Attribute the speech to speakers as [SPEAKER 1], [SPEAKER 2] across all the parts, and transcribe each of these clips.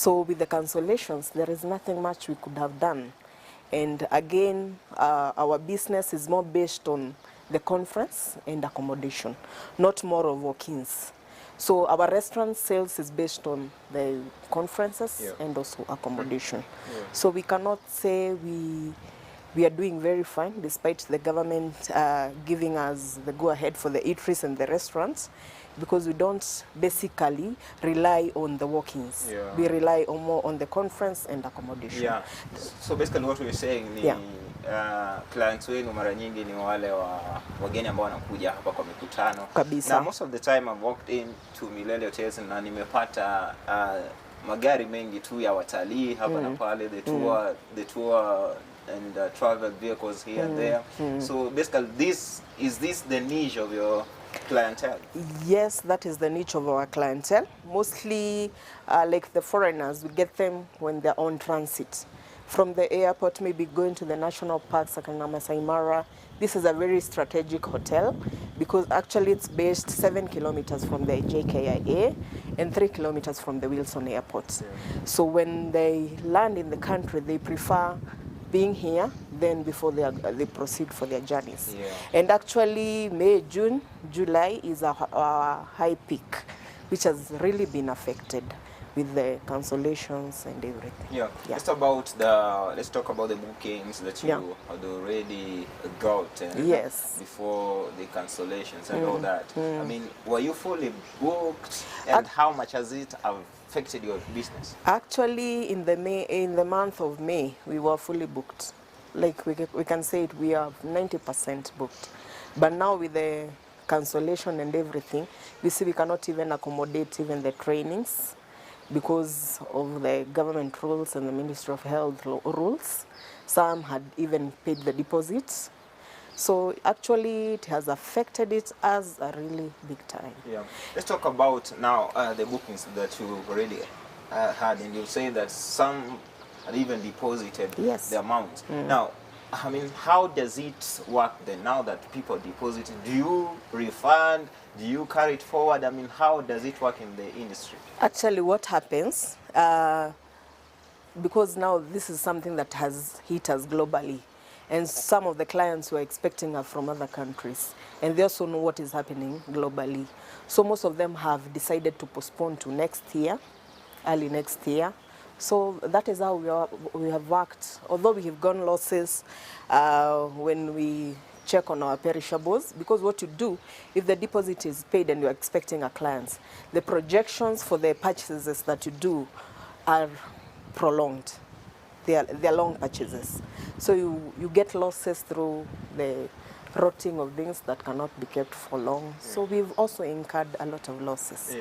[SPEAKER 1] So with the cancellations, there is nothing much we could have done. And again, our business is more based on the conference and accommodation, not more of walk-ins. So our restaurant sales is based on the conferences and also accommodation. So we cannot say we are doing very fine despite the government giving us the go-ahead for the eateries and the restaurants, because we don't basically rely on the walk-ins. We rely more on the conference and accommodation.
[SPEAKER 2] So basically what we're saying ni clients wenu mara nyingi ni wale wageni ambao wanakuja hapa kwa mikutano.
[SPEAKER 1] Kabisa.
[SPEAKER 2] Na most of the time I've walked in to Milele Hotels na nimepata magari mengi tu ya watalii hapa na pale, the tour and travel vehicles here and there. So basically is this the niche of your clientele?
[SPEAKER 1] Yes, that is the niche of our clientele. Mostly like the foreigners, we get them when they're on transit. From the airport, maybe going to the national parks, Sakana Masai Mara. This is a very strategic hotel because actually it's based 7 kilometers from the JKIA and 3 kilometers from the Wilson Airport. So when they land in the country, they prefer being here then before they proceed for their journeys. And actually May, June, July is a high peak, which has really been affected with the cancellations and everything.
[SPEAKER 2] Let's talk about the bookings that you had already got before the cancellations and all that. I mean, were you fully booked, and how much has it affected your business?
[SPEAKER 1] Actually, in the month of May, we were fully booked. Like we can say it, we are 90% booked. But now with the cancellation and everything, we see we cannot even accommodate even the trainings because of the government rules and the Ministry of Health rules. Some had even paid the deposits. So actually it has affected it as a really big time.
[SPEAKER 2] Let's talk about now the bookings that you already had, and you say that some had even deposited the amount. Now, I mean, how does it work then? Now that people deposit, do you refund? Do you carry it forward? I mean, how does it work in the industry?
[SPEAKER 1] Actually, what happens, because now this is something that has hit us globally, and some of the clients were expecting us from other countries, and they also know what is happening globally. So most of them have decided to postpone to next year, early next year. So that is how we have worked. Although we have gone losses when we check on our perishables, because what you do, if the deposit is paid and you're expecting a client, the projections for the purchases that you do are prolonged. They are long purchases. So you get losses through the rotting of things that cannot be kept for long. So we've also incurred a lot of losses.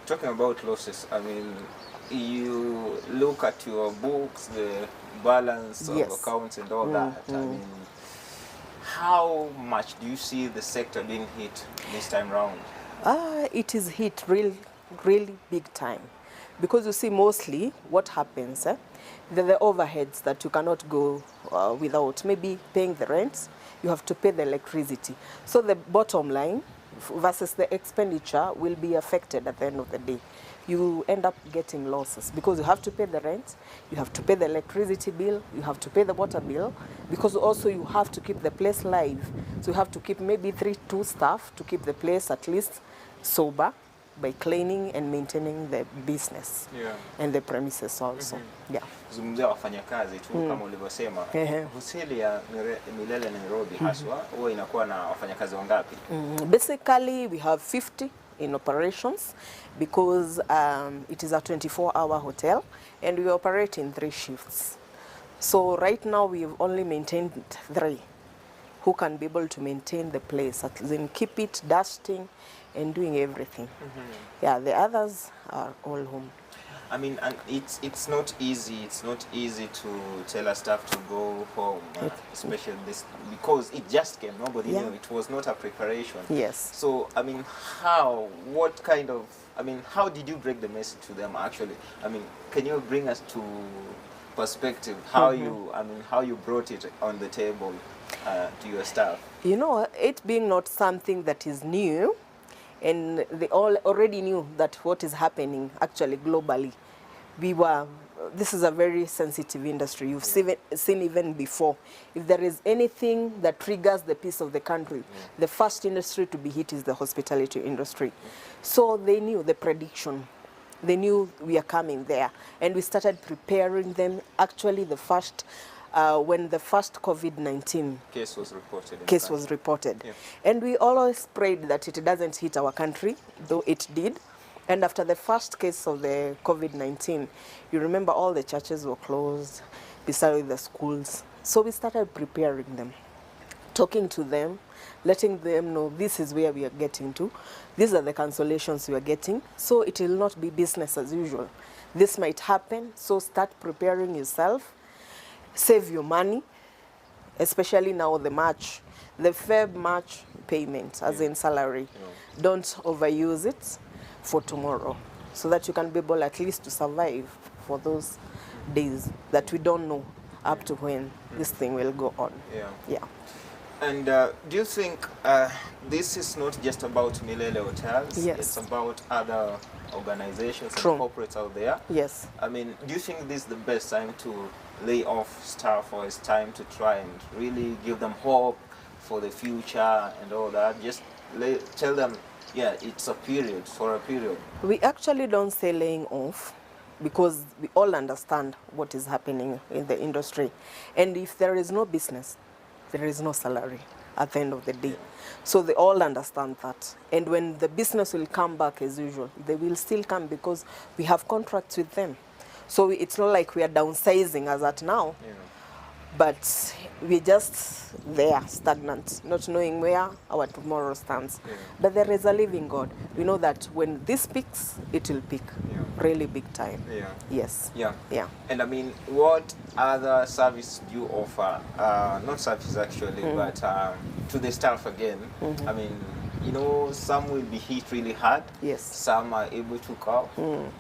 [SPEAKER 2] Talking about losses, I mean, you look at your books, the balance of accounts and all that. I mean, how much do you see the sector being hit this time round?
[SPEAKER 1] It is hit really big time. Because you see, mostly what happens, the overheads that you cannot go without, maybe paying the rent, you have to pay the electricity. So the bottom line versus the expenditure will be affected at the end of the day. You end up getting losses because you have to pay the rent, you have to pay the electricity bill, you have to pay the water bill, because also you have to keep the place live. So you have to keep maybe 2 staff to keep the place at least sober by cleaning and maintaining the business and the premises also.
[SPEAKER 2] Zungumzia wafanyakazi tu kama ulivyosema. Hoteli ya Milele Nairobi haswa huwa inakuwa na wafanyakazi wangapi?
[SPEAKER 1] Basically we have 50 in operations because it is a 24-hour hotel and we operate in 3 shifts. So right now we've only maintained 3 who can be able to maintain the place, then keep it dusting and doing everything. The others are all home.
[SPEAKER 2] I mean, and it's not easy. It's not easy to tell a staff to go home, especially this, because it just came. Nobody knew. It was not a preparation. So I mean, how did you break the message to them? Actually, I mean, can you bring us to perspective how you brought it on the table to your staff?
[SPEAKER 1] You know, it being not something that is new, and they all already knew that what is happening actually globally. This is a very sensitive industry. You've seen even before. If there is anything that triggers the peace of the country, the first industry to be hit is the hospitality industry. So they knew the prediction. They knew we are coming there. And we started preparing them. Actually, when the first COVID-19
[SPEAKER 2] case was reported.
[SPEAKER 1] Yeah. And we always prayed that it doesn't hit our country, though it did. And after the first case of the COVID-19, you remember all the churches were closed, besides the schools. So we started preparing them, talking to them, letting them know this is where we are getting to. These are the cancellations we are getting. So it will not be business as usual. This might happen, so start preparing yourself. Save your money, especially now the Feb March payment, as in salary. Don't overuse it for tomorrow, so that you can be able at least to survive for those days that we don't know up to when this thing will go on. Yeah.
[SPEAKER 2] And do you think this is not just about Milele Hotels?
[SPEAKER 1] Yes.
[SPEAKER 2] It's about other organizations and corporates out there?
[SPEAKER 1] Yes.
[SPEAKER 2] I mean, do you think this is the best time to lay off staff, or it's time to try and really give them hope for the future and all that? Just tell them, yeah, it's for a period.
[SPEAKER 1] We actually don't say laying off, because we all understand what is happening in the industry. And if there is no business, there is no salary at the end of the day. So they all understand that. And when the business will come back as usual, they will still come, because we have contracts with them. So it's not like we are downsizing as at now, but we're just there, stagnant, not knowing where our tomorrow stands. But there is a living God. We know that when this peaks, it will peak really big time. Yes.
[SPEAKER 2] And I mean, what other service do you offer? Not service actually, but to the staff again. I mean, you know, some will be hit really hard.
[SPEAKER 1] Yes.
[SPEAKER 2] Some are able to cope.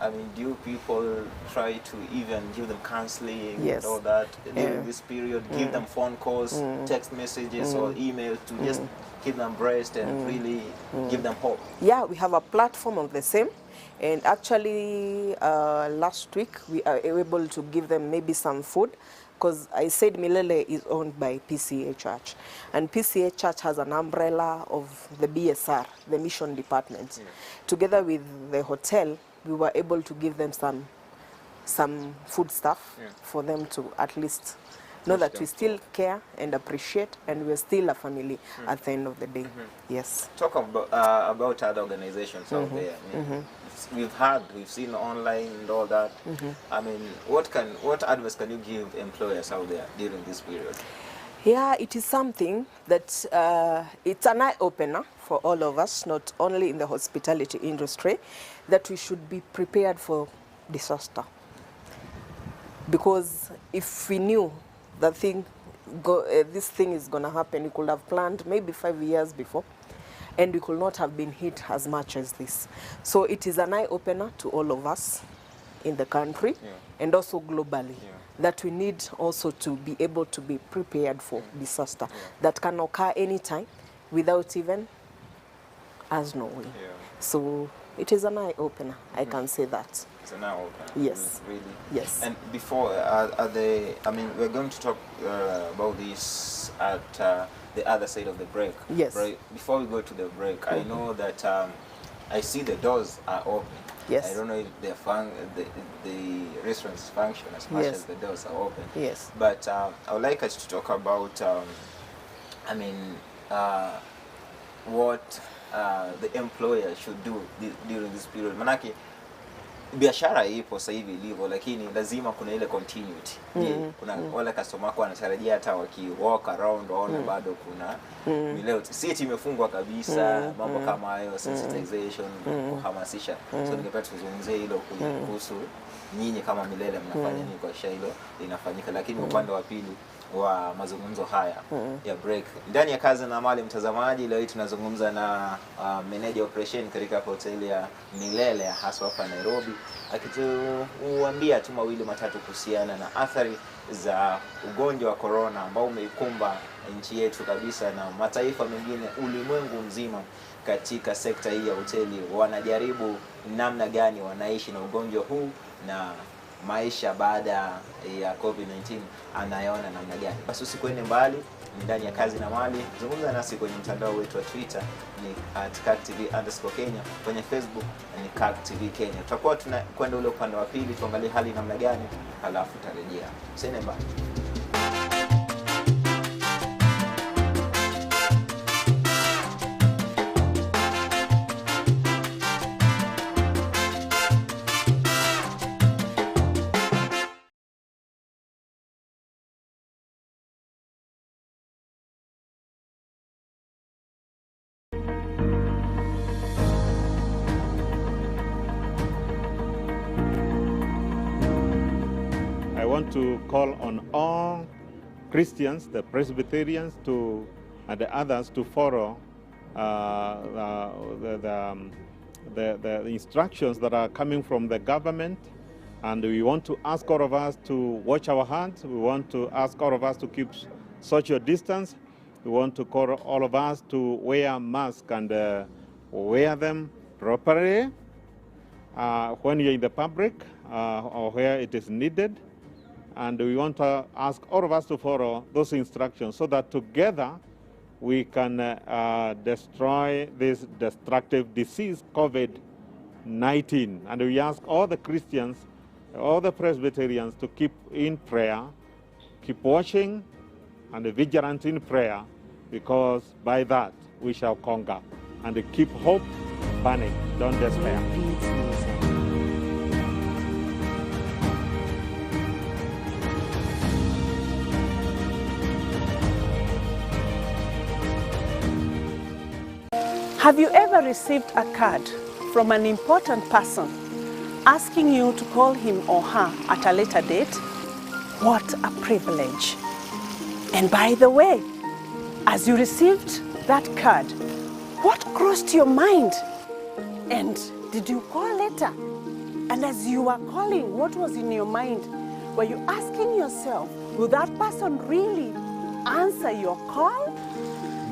[SPEAKER 2] I mean, do people try to even give them counseling and all that during this period? Give them phone calls, text messages, or emails to just keep them abreast and really give them hope?
[SPEAKER 1] Yeah, we have a platform of the same. And actually, last week, we are able to give them maybe some food, because I said Milele is owned by PCA Church. And PCA Church has an umbrella of the BSR, the mission department. Together with the hotel, we were able to give them some food stuff for them to at least know that we still care and appreciate, and we're still a family at the end of the day. Yes.
[SPEAKER 2] Talk about other organizations out there. I mean, we've seen online and all that. I mean, what advice can you give employers out there during this period?
[SPEAKER 1] Yeah, it is something that it's an eye-opener for all of us, not only in the hospitality industry, that we should be prepared for disaster. Because if we knew that this thing is going to happen, we could have planned maybe 5 years before, and we could not have been hit as much as this. So it is an eye-opener to all of us in the country and also globally, that we need also to be able to be prepared for disaster that can occur anytime without even us knowing. So it is an eye-opener, I can say that.
[SPEAKER 2] It's an eye-opener.
[SPEAKER 1] Yes.
[SPEAKER 2] Really.
[SPEAKER 1] Yes.
[SPEAKER 2] And before, I mean, we're going to talk about this at the other side of the break.
[SPEAKER 1] Yes.
[SPEAKER 2] Right? Before we go to the break, I know that I see the doors are open.
[SPEAKER 1] Yes.
[SPEAKER 2] I don't know if the restaurants function as much as the doors are open.
[SPEAKER 1] Yes.
[SPEAKER 2] But I would like us to talk about, I mean, what the employer should do during this period. Manake, biashara ipo sasa hivi ilivyo, lakini lazima kuna ile continuity. Kuna wale customer wako wanatarajia hata waki walk around waone bado kuna mileo. City imefungwa kabisa, mambo kama hayo, sensitization, kuhamasisha. So ningependa tuzungumzie hilo kuhusu nyinyi kama Milele mnafanya nini kwa hilo linafanyika, lakini upande wa pili wa mazungumzo haya ya break ndani ya Kazi na Mali. Mtazamaji, leo tunazungumza na manager operation katika hoteli ya Milele hasa hapa Nairobi, akituambia tu mawili matatu kuhusiana na athari za ugonjwa wa corona ambao umeikumba nchi yetu kabisa na mataifa mengine ulimwengu mzima. katika sekta hii ya hoteli wanajaribu namna gani wanaishi na ugonjwa huu na maisha baada ya COVID-19 anayaona namna gani. Basi usikwende mbali, ni ndani ya Kazi na Mali. Zungumza nasi kwenye mtandao wetu wa Twitter ni @KakTV_Kenya, kwenye Facebook ni KakTV Kenya. Tutakuwa tunakwenda ule upande wa pili tuangalie hali namna gani, halafu tutarejea. Usiende mbali.
[SPEAKER 3] I want to call on all Christians, the Presbyterians, and the others to follow the instructions that are coming from the government. And we want to ask all of us to watch our hands. We want to ask all of us to keep social distance. We want to call all of us to wear masks and wear them properly when you're in the public or where it is needed. And we want to ask all of us to follow those instructions so that together we can destroy this destructive disease, COVID-19. And we ask all the Christians, all the Presbyterians to keep in prayer, keep watching and vigilant in prayer, because by that we shall conquer. And keep hope burning, don't despair.
[SPEAKER 4] Have you ever received a card from an important person asking you to call him or her at a later date? What a privilege. And by the way, as you received that card, what crossed your mind? And did you call later? And as you were calling, what was in your mind? Were you asking yourself, will that person really answer your call?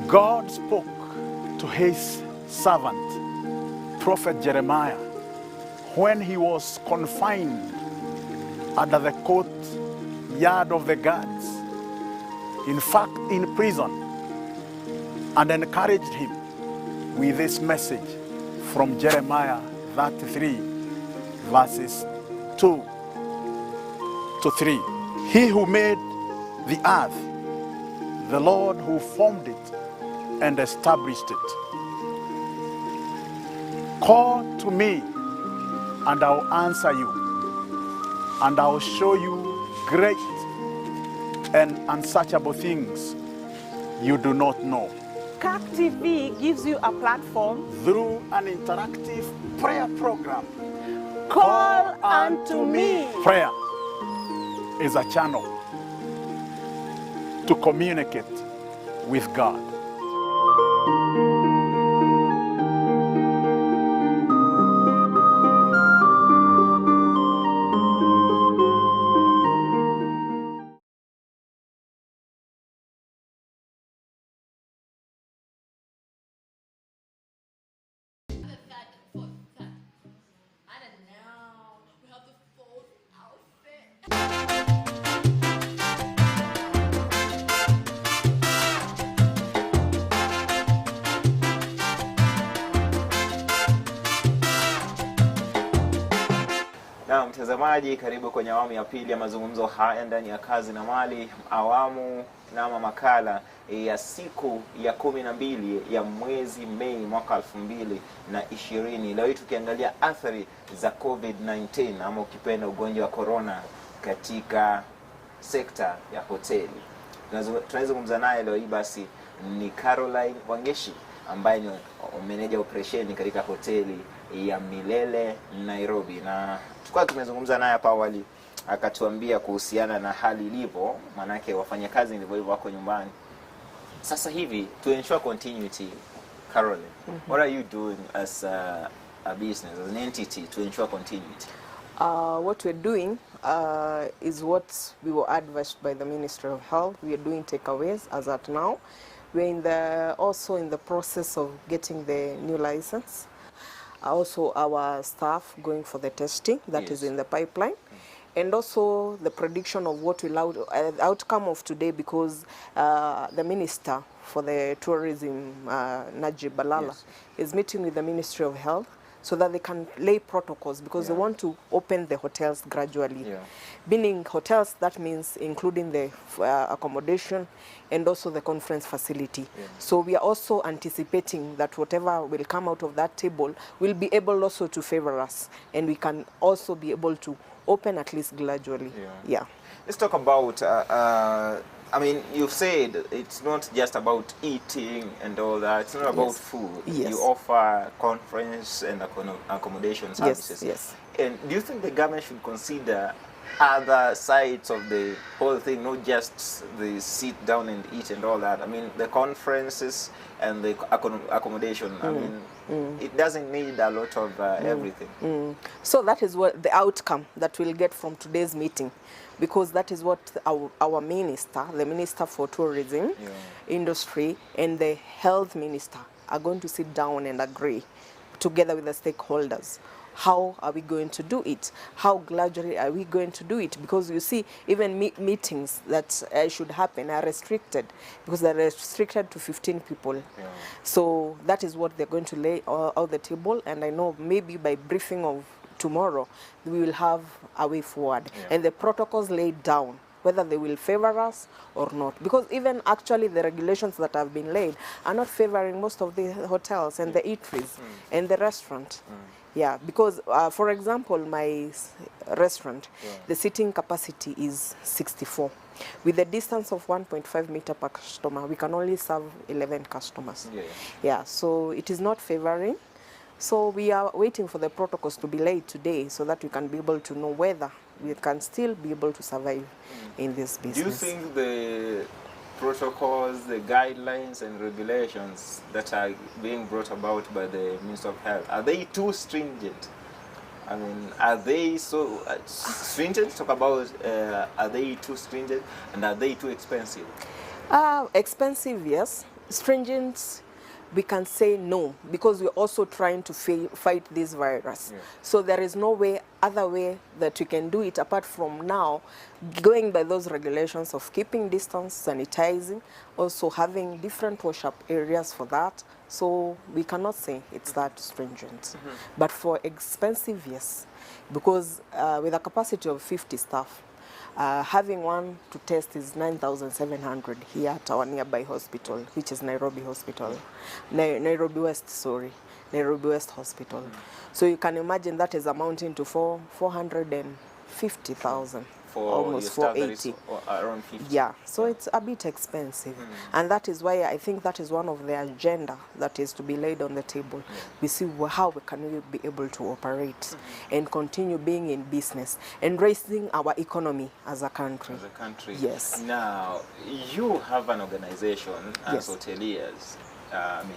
[SPEAKER 5] God spoke to his servant, Prophet Jeremiah, when he was confined under the courtyard of the guards, in fact in prison, and encouraged him with this message from Jeremiah 33, verses 2 to 3. He who made the earth, the Lord who formed it and established it. Call to me, and I'll answer you, and I'll show you great and unsearchable things you do not know.
[SPEAKER 4] Kak TV gives you a platform
[SPEAKER 5] Through an interactive prayer program.
[SPEAKER 4] Call unto me.
[SPEAKER 5] Prayer is a channel to communicate with God.
[SPEAKER 2] Na mtazamaji, karibu kwenye awamu ya pili ya mazungumzo haya ndani ya Kazi na Mali, awamu na makala ya siku ya 12 ya mwezi Mei mwaka 2020. Leo tukiangalia athari za COVID-19 ama ukipenda ugonjwa wa corona katika sekta ya hoteli. Tunazungumza naye leo hii basi ni Caroline Wangeshi ambaye ni meneja operesheni katika hoteli ya Milele Nairobi, na tukao tumezungumza naye hapa awali akatuambia kuhusiana na hali ilivyo, manake wafanyakazi ndivyo hivyo wako nyumbani sasa hivi. To ensure continuity, Caroline, what are you doing as a business, as an entity, to ensure continuity?
[SPEAKER 1] What we're doing is what we were advised by the Ministry of Health. We are doing takeaways as at now. We're also in the process of getting the new license. Also our staff going for the testing that is in the pipeline. And also the prediction of what will outcome of today, because the minister for the tourism, Najib Balala, is meeting with the Ministry of Health so that they can lay protocols, because they want to open the hotels gradually. Meaning hotels, that means including the accommodation and also the conference facility. So we are also anticipating that whatever will come out of that table will be able also to favor us, and we can also be able to open at least gradually.
[SPEAKER 2] Let's talk about, I mean, you've said it's not just about eating and all that. It's not about food. You offer conference and accommodation services. And do you think the government should consider other sides of the whole thing, not just the sit down and eat and all that? I mean, the conferences and the accommodation, I mean, it doesn't need a lot of everything.
[SPEAKER 1] So that is what the outcome that we'll get from today's meeting, because that is what our minister, the Minister for Tourism, Industry, and the Health Minister are going to sit down and agree together with the stakeholders. How are we going to do it? How gradually are we going to do it? Because you see, even meetings that should happen are restricted, because they're restricted to 15 people. So that is what they're going to lay out the table, and I know maybe by briefing of tomorrow, we will have a way forward. And the protocols laid down, whether they will favor us or not. Because even actually the regulations that have been laid are not favoring most of the hotels and the eateries and the restaurant. Because for example, my restaurant, the seating capacity is 64. With a distance of 1.5 meter per customer, we can only serve 11 customers. So it is not favoring. So we are waiting for the protocols to be laid today so that we can be able to know whether we can still be able to survive in this business.
[SPEAKER 2] Do you think the protocols, the guidelines and regulations that are being brought about by the Minister of Health, are they too stringent? I mean, are they so stringent? Talk about, are they too stringent, and are they too expensive?
[SPEAKER 1] Expensive, yes. Stringent, we can say no, because we're also trying to fight this virus. So there is no other way that we can do it apart from now going by those regulations of keeping distance, sanitizing, also having different wash-up areas for that. So we cannot say it's that stringent. But for expensive, yes, because with a capacity of 50 staff, having one to test is 9,700 here at our nearby hospital, which is Nairobi Hospital. Nairobi West Hospital. So you can imagine that is amounting to 450,000.
[SPEAKER 2] For
[SPEAKER 1] almost 480.
[SPEAKER 2] Around 50.
[SPEAKER 1] So it's a bit expensive. And that is why I think that is one of the agenda that is to be laid on the table. We see how we can be able to operate and continue being in business and raising our economy as a country. Yes.
[SPEAKER 2] Now, you have an organization as hoteliers. I mean,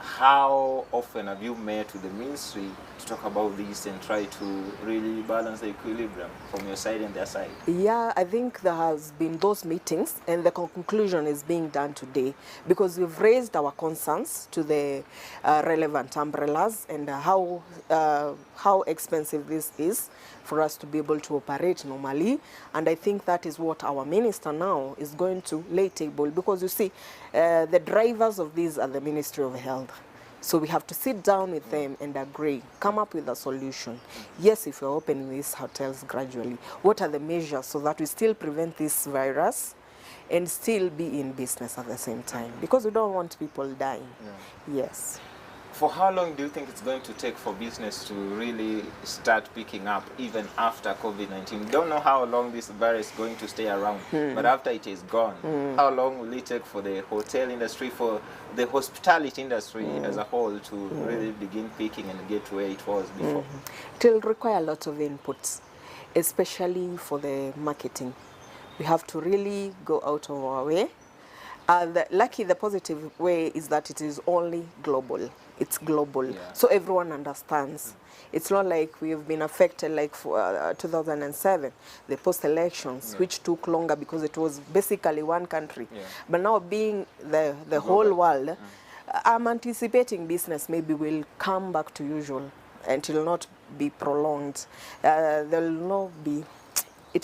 [SPEAKER 2] how often have you met with the ministry to talk about this and try to really balance the equilibrium from your side and their side?
[SPEAKER 1] I think there has been those meetings, and the conclusion is being done today, because we've raised our concerns to the relevant umbrellas and how expensive this is for us to be able to operate normally. And I think that is what our minister now is going to lay table, because you see, the drivers of these are the Ministry of Health. So we have to sit down with them and agree, come up with a solution. Yes, if we're opening these hotels gradually, what are the measures so that we still prevent this virus and still be in business at the same time? Because we don't want people dying. Yes.
[SPEAKER 2] For how long do you think it's going to take for business to really start picking up, even after COVID-19? We don't know how long this virus is going to stay around, but after it is gone, how long will it take for the hotel industry, for the hospitality industry as a whole to really begin picking and get to where it was before?
[SPEAKER 1] It will require a lot of inputs, especially for the marketing. We have to really go out of our way. The positive way is that it is only global. it's global.
[SPEAKER 2] Yeah.
[SPEAKER 1] So everyone understands. It's not like we've been affected like for 2007, the post-elections, which took longer because it was basically one country.
[SPEAKER 2] Yeah.
[SPEAKER 1] But now being the whole world, I'm anticipating business maybe will come back to usual and it will not be prolonged. It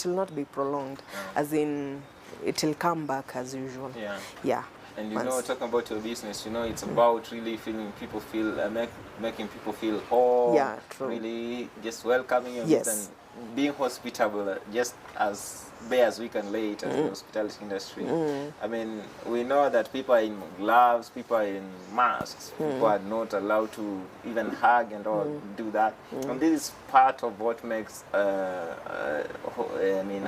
[SPEAKER 1] will not be prolonged, as in it will come back as usual.
[SPEAKER 2] Yeah.
[SPEAKER 1] Yeah.
[SPEAKER 2] And you know, talking about your business, you know, it's about really making people feel home.
[SPEAKER 1] Yeah, true.
[SPEAKER 2] Really just welcoming you
[SPEAKER 1] Yes.
[SPEAKER 2] and being hospitable, just as bare as we can lay it as the hospitality industry. I mean, we know that people are in gloves, people are in masks, people are not allowed to even hug and all do that. And this is part of what makes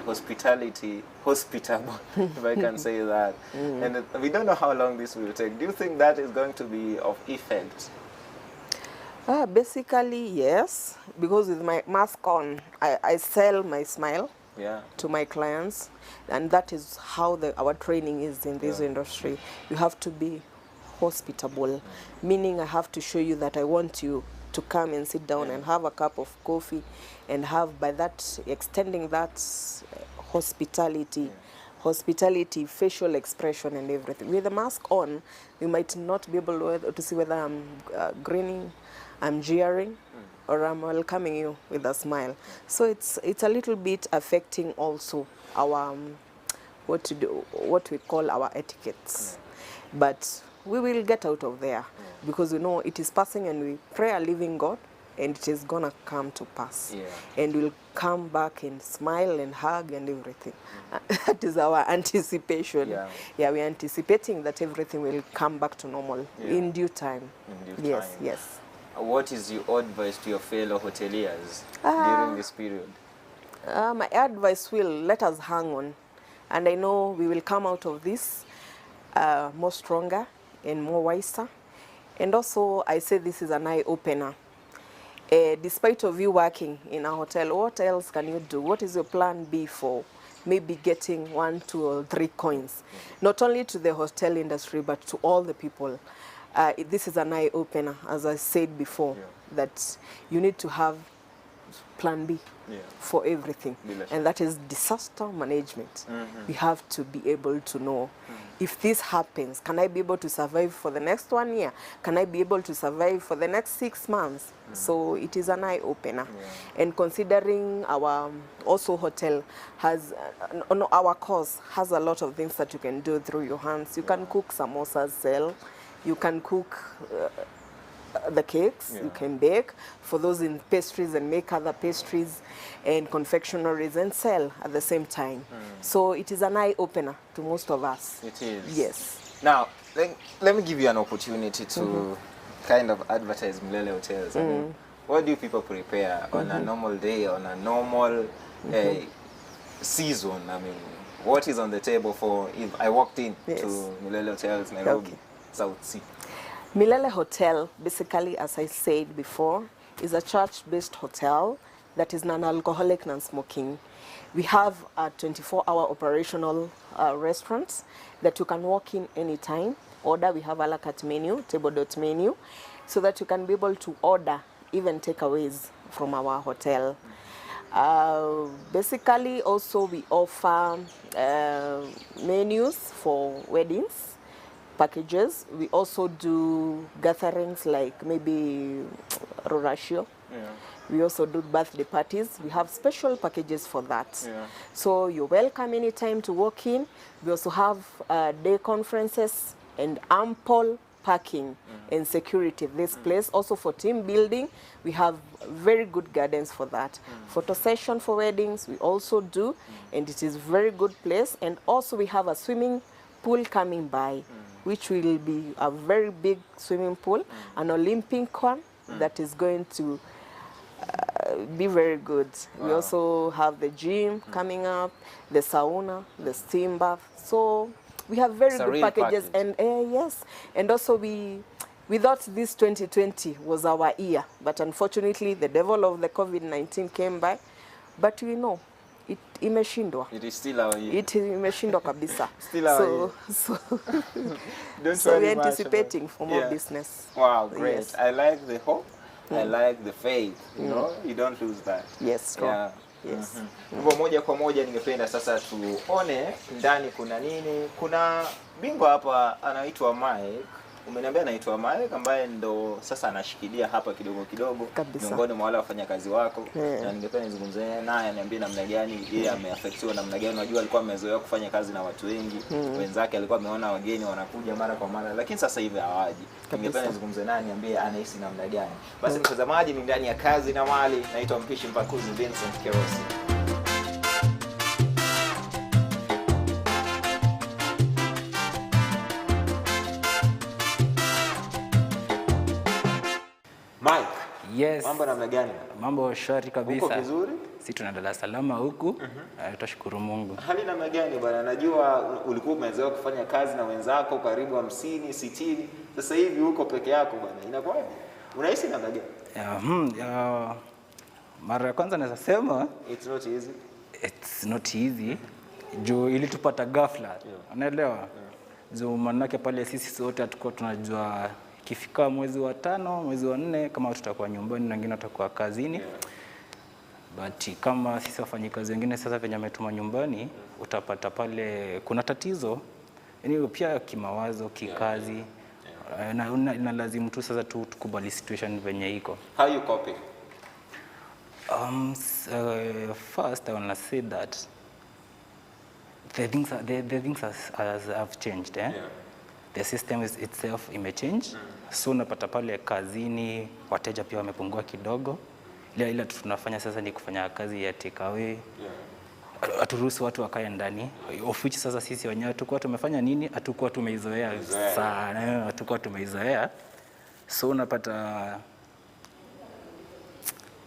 [SPEAKER 2] hospitality hospitable, if I can say that. And we don't know how long this will take. Do you think that is going to be of effect?
[SPEAKER 1] Basically, yes, because with my mask on, I sell my smile to my clients, and that is how our training is in this industry. You have to be hospitable, meaning I have to show you that I want you to come and sit down and have a cup of coffee, and have, by that, extending that hospitality. Hospitality, facial expression and everything. With the mask on, you might not be able to see whether I'm grinning, I'm jeering, or I'm welcoming you with a smile. So it's a little bit affecting also our what we call our etiquettes. But we will get out of there because we know it is passing, and we pray a living God, and it is gonna come to pass. And we'll come back and smile and hug and everything. That is our anticipation. We're anticipating that everything will come back to normal in due time. Yes.
[SPEAKER 2] What is your advice to your fellow hoteliers during this period?
[SPEAKER 1] My advice will let us hang on, and I know we will come out of this more stronger and more wiser. And also, I say this is an eye-opener. Despite of you working in a hotel, what else can you do? What is your plan B for maybe getting 1, 2, or 3 coins? Not only to the hotel industry, but to all the people. This is an eye-opener, as I said before, that you need to have plan B for everything. And that is disaster management. We have to be able to know, if this happens, can I be able to survive for the next 1 year? Can I be able to survive for the next 6 months? So it is an eye-opener. And considering our also hotel has, our course has a lot of things that you can do through your hands. You can cook samosas, sell. You can cook the cakes, you can bake. For those in pastries, and make other pastries and confectionaries and sell at the same time. So it is an eye-opener to most of us.
[SPEAKER 2] It is.
[SPEAKER 1] Yes.
[SPEAKER 2] Now, let me give you an opportunity to kind of advertise Milele Hotels. I mean, what do people prepare on a normal day, on a normal season? I mean, what is on the table for if I walked in to Milele Hotels, Nairobi? South Sea.
[SPEAKER 1] Milele Hotel, basically, as I said before, is a church-based hotel that is non-alcoholic, non-smoking. We have a 24-hour operational restaurants that you can walk in anytime. Order, we have a la carte menu, table-dot menu, so that you can be able to order even takeaways from our hotel. Basically, also we offer menus for weddings, packages. We also do gatherings like maybe Rorashio. We also do birthday parties. We have special packages for that. So you're welcome anytime to walk in. We also have day conferences and ample parking and security. This place also for team building, we have very good gardens for that. Photo session for weddings, we also do, and it is very good place. And also we have a swimming pool coming by, which will be a very big swimming pool, an Olympic one that is going to be very good. We also have the gym coming up, the sauna, the steam bath. So we have very good packages. And yes, and also we thought this 2020 was our year, but unfortunately the devil of the COVID-19 came by. But we know imeshindwa.
[SPEAKER 2] It is still our year.
[SPEAKER 1] Imeshindwa kabisa.
[SPEAKER 2] Still our year.
[SPEAKER 1] So we're anticipating for more business.
[SPEAKER 2] Wow, great.
[SPEAKER 1] Yes.
[SPEAKER 2] I like the hope. I like the faith. You know, you don't lose that.
[SPEAKER 1] Yes, strong.
[SPEAKER 2] Yeah.
[SPEAKER 1] Yes.
[SPEAKER 2] Hivyo moja kwa moja ningependa sasa tuone ndani kuna nini. Kuna bingwa hapa anaitwa Mike. Umeniambia anaitwa Mike ambaye ndo sasa anashikilia hapa kidogo kidogo miongoni mwa wale wafanyakazi wako. Na ningependa nizungumzie naye aniambie namna gani yeye ameaffectiwa namna gani. Unajua alikuwa amezoea kufanya kazi na watu wengi. Wenzake alikuwa ameona wageni wanakuja mara kwa mara lakini sasa hivi hawaji. Ningependa nizungumzie naye aniambie anahisi namna gani. Basi mtazamaji, ni ndani ya Kazi na Mali. Naitwa mpishi mpakuzi Vincent Kerosi. Mike.
[SPEAKER 6] Yes.
[SPEAKER 2] Mambo namna gani?
[SPEAKER 6] Mambo shwari kabisa.
[SPEAKER 2] Uko vizuri?
[SPEAKER 6] Sisi tunaendelea salama huku. Tutashukuru Mungu.
[SPEAKER 2] Hali namna gani bwana? Najua ulikuwa umezoea kufanya kazi na wenzako karibu 50, 60. Sasa hivi uko peke yako bwana. Inakuwaje? Unahisi namna gani?
[SPEAKER 6] Mara ya kwanza naweza sema
[SPEAKER 2] it's not easy.
[SPEAKER 6] It's not easy. Juu ilitupata ghafla. Unaelewa? Juu manake pale sisi sote hatukuwa tunajua ikifika mwezi wa 5, mwezi wa 4 kama tutakuwa nyumbani na wengine watakuwa kazini. But kama sisi wafanyikazi wengine sasa venye wametuma nyumbani, utapata pale kuna tatizo. Yaani pia kimawazo, kikazi. Na lazima tu sasa tukubali situation venye iko.
[SPEAKER 2] How you coping?
[SPEAKER 6] First I want to say that the things have changed. The system itself imechange. So unapata pale kazini wateja pia wamepungua kidogo. Ila tunafanya sasa ni kufanya kazi ya take away. Aturuhusu watu wakae ndani. Of which sasa sisi wenyewe tukua tumefanya nini? Hatukuwa tumeizoea sana. Hatukuwa tumeizoea. So unapata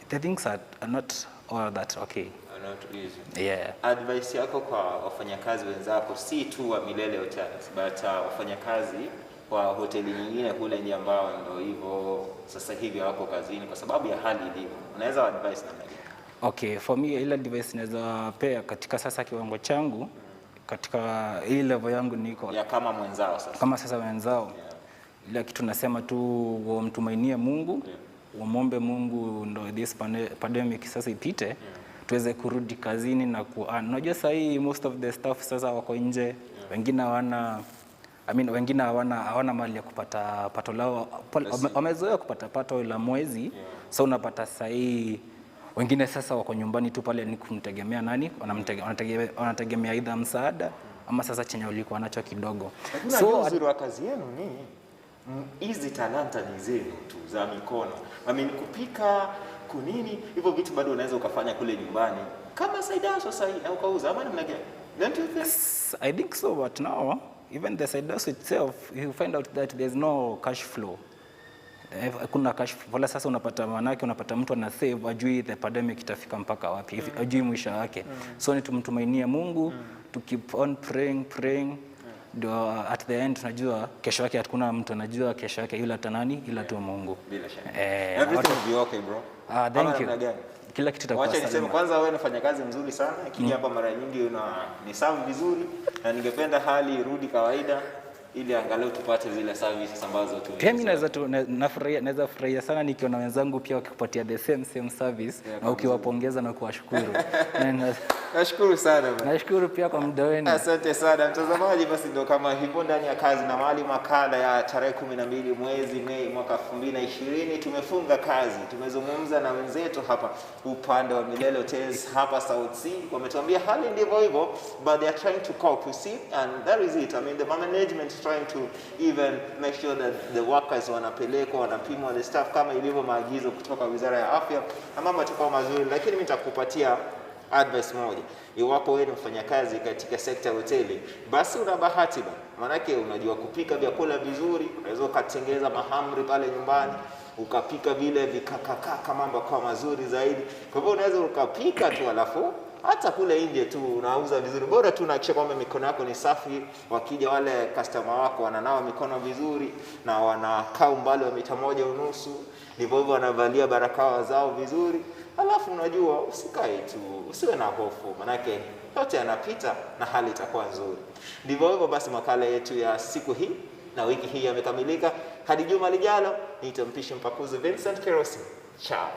[SPEAKER 6] the things are not all that okay.
[SPEAKER 2] Not easy.
[SPEAKER 6] Yeah.
[SPEAKER 2] Advice yako kwa wafanyakazi wenzako si tu wa Milele Hotels but wafanyakazi kwa hoteli nyingine kule nje ambao ndio hivyo sasa hivi wako kazini kwa sababu ya hali ilivyo. Unaweza advice namna gani?
[SPEAKER 6] Okay, for me ile advice naweza pea katika sasa kiwango changu katika ile level yangu niko
[SPEAKER 2] ya kama mwenzao sasa.
[SPEAKER 6] Kama sasa wenzao. Ile kitu nasema tu wamtumainie Mungu, wamombe Mungu ndo this pandemic sasa ipite. Tuweze kurudi kazini na unajua sasa hii most of the staff sasa wako nje. Wengine hawana mali ya kupata pato lao. Wamezoea kupata pato la mwezi. So unapata sasa hii wengine sasa wako nyumbani tu pale ni kumtegemea nani? Wanategemea aidha msaada ama sasa chenye ulikuwa nacho kidogo.
[SPEAKER 2] So uzuri wa kazi yenu ni hizi talanta ni zenu tu za mikono. Kupika kunini hivyo vitu bado unaweza ukafanya kule nyumbani kama side hustle sasa na ukauza ama namna gani? Don't you think?
[SPEAKER 6] I think so, but now even the side hustle itself you find out that there's no cash flow. Kuna cash flow. Sasa unapata mtu ana save ajui the pandemic itafika mpaka wapi, ajui mwisho wake. So ni tumtumainie Mungu, to keep on praying. At the end tunajua kesho yake hakuna mtu anajua kesho yake ila tanani ila tu Mungu.
[SPEAKER 2] Bila shaka. Everything will be okay bro.
[SPEAKER 6] Thank you. Kila kitu kitakuwa sawa.
[SPEAKER 2] Wacha niseme kwanza wewe unafanya kazi nzuri sana. Ikija hapa mara nyingi ni serve vizuri na ningependa hali irudi kawaida ili angalau tupate zile services ambazo tu.
[SPEAKER 6] Pia mimi naweza furahia sana nikiona wenzangu pia wakikupatia the same service na ukiwapongeza na kuwashukuru.
[SPEAKER 2] Nashukuru sana bwana.
[SPEAKER 6] Nashukuru pia kwa muda wenu.
[SPEAKER 2] Asante sana mtazamaji, basi ndio kama hivyo ndani ya Kazi na Mali makala ya tarehe 12 mwezi Mei mwaka 2020 tumefunga kazi. Tumezungumza na wenzetu hapa upande wa Milele Hotels hapa South Sea. Wametuambia hali ndivyo hivyo but they are trying to cope, you see, and that is it. The management is trying to even make sure that the workers wanapelekwa wanapimwa the staff kama ilivyo maagizo kutoka Wizara ya Afya na mambo yatakuwa mazuri, lakini mimi nitakupatia advice moja. Iwapo wewe ni mfanyakazi katika sekta ya hoteli, basi una bahati bwana. Maana unajua kupika vyakula vizuri, unaweza ukatengeza mahamri pale nyumbani, ukapika vile vikakaka mambo kwa mazuri zaidi. Kwa hivyo unaweza ukapika tu alafu hata kule nje tu unauza vizuri. Bora tu unahakikisha kwamba mikono yako ni safi. Wakija wale customer wako wananawa mikono vizuri na wanakaa umbali wa mita 1.5. Ndivyo hivyo wanavalia barakoa zao vizuri. Alafu unajua usikae tu, usiwe na hofu, manake yote yanapita na hali itakuwa nzuri. Ndivyo hivyo basi makala yetu ya siku hii na wiki hii yamekamilika. Hadi juma lijalo, nitampisha mpakuzi Vincent Kerosi. Ciao.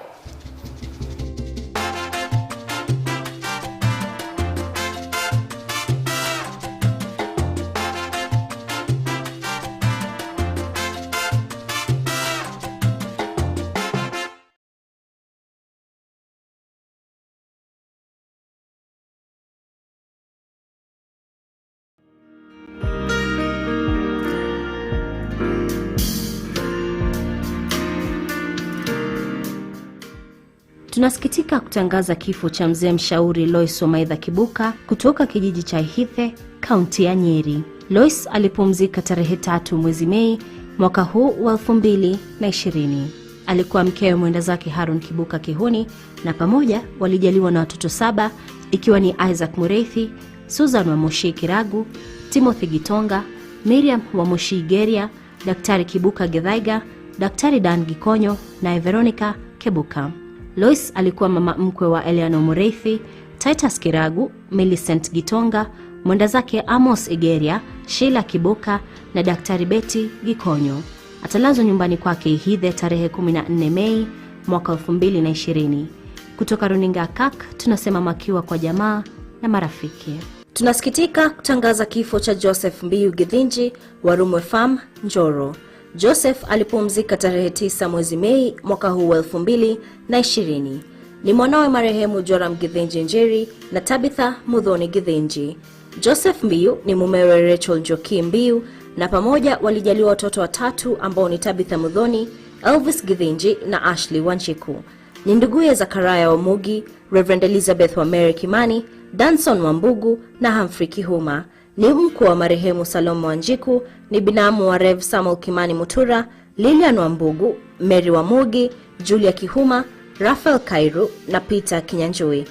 [SPEAKER 7] Tunasikitika kutangaza kifo cha mzee mshauri Lois Wamaitha Kibuka kutoka kijiji cha Ihithe, kaunti ya Nyeri. Lois alipumzika tarehe 3 mwezi Mei mwaka huu wa 2020. Alikuwa mkewe mwenda zake Harun Kibuka Kihuni, na pamoja walijaliwa na watoto 7 ikiwa ni Isaac Mureithi, Susan Wamoshi Kiragu, Timothy Gitonga, Miriam Wamoshi Geria, Daktari Kibuka Gethaiga, Daktari Dan Gikonyo na Veronica Kibuka. Lois alikuwa mama mkwe wa Eleanor Mureithi, Titus Kiragu, Millicent Gitonga, mwenda zake Amos Igeria, Sheila Kibuka na Daktari Betty Gikonyo. Atalazwa nyumbani kwake Ihithe tarehe 14 Mei mwaka 2020. Kutoka runinga KAK tunasema makiwa kwa jamaa na marafiki. Tunasikitika kutangaza kifo cha Joseph Mbiu Githinji wa Rumwe Farm, Njoro. Joseph alipumzika tarehe 9 mwezi Mei mwaka huu wa 2020. Ni mwanawe marehemu Joram Githinji Njeri na Tabitha Muthoni Githinji. Joseph Mbiu ni mumewe Rachel Njoki Mbiu, na pamoja walijaliwa watoto 3 ambao ni Tabitha Muthoni, Elvis Githinji na Ashley Wanchiku. Ni nduguye Zakaria Omugi, Reverend Elizabeth wa Mary Kimani, Danson Wambugu na Humphrey Kihuma. Ni mkwe wa marehemu Salomo Wanjiku, ni binamu wa Rev Samuel Kimani Mutura, Lilian Wambugu, Mary Wamugi, Julia Kihuma, Rafael Kairu na Peter Kinyanjui.